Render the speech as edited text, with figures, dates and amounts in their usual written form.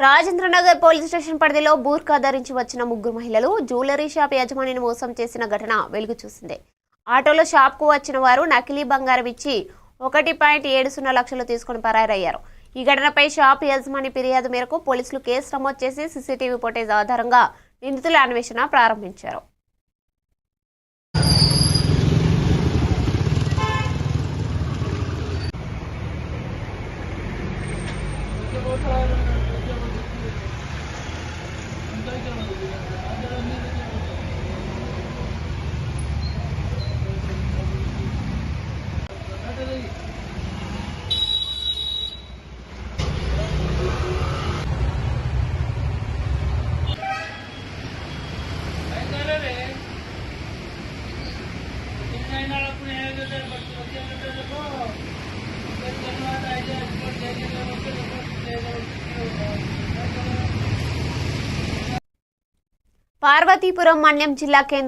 Rajendranagar police station పరిధిలో బూర్కా ధరించి వచ్చిన ముగ్గురు మహిళలు జ్యువెలరీ షాప్ యజమానిని మోసం చేసిన ఘటన వెలుగు చూసింది. ఆటోలో షాప్కు వచ్చిన వారు నకిలీ బంగారం ఇచ్చి 1.70 లక్షలు తీసుకుని పరారయ్యారు. ఈ ఘటనపై షాప్ యజమాని ఫిర్యాదు మేరకు పోలీసులు కేసు నమోదు చేసి సీసీటీవీ ఫుటేజ్ ఆధారంగా నిందితుల అన్వేషణ ప్రారంభించారు. పార్వతీపురం మన్యం జిల్లా కేంద్రం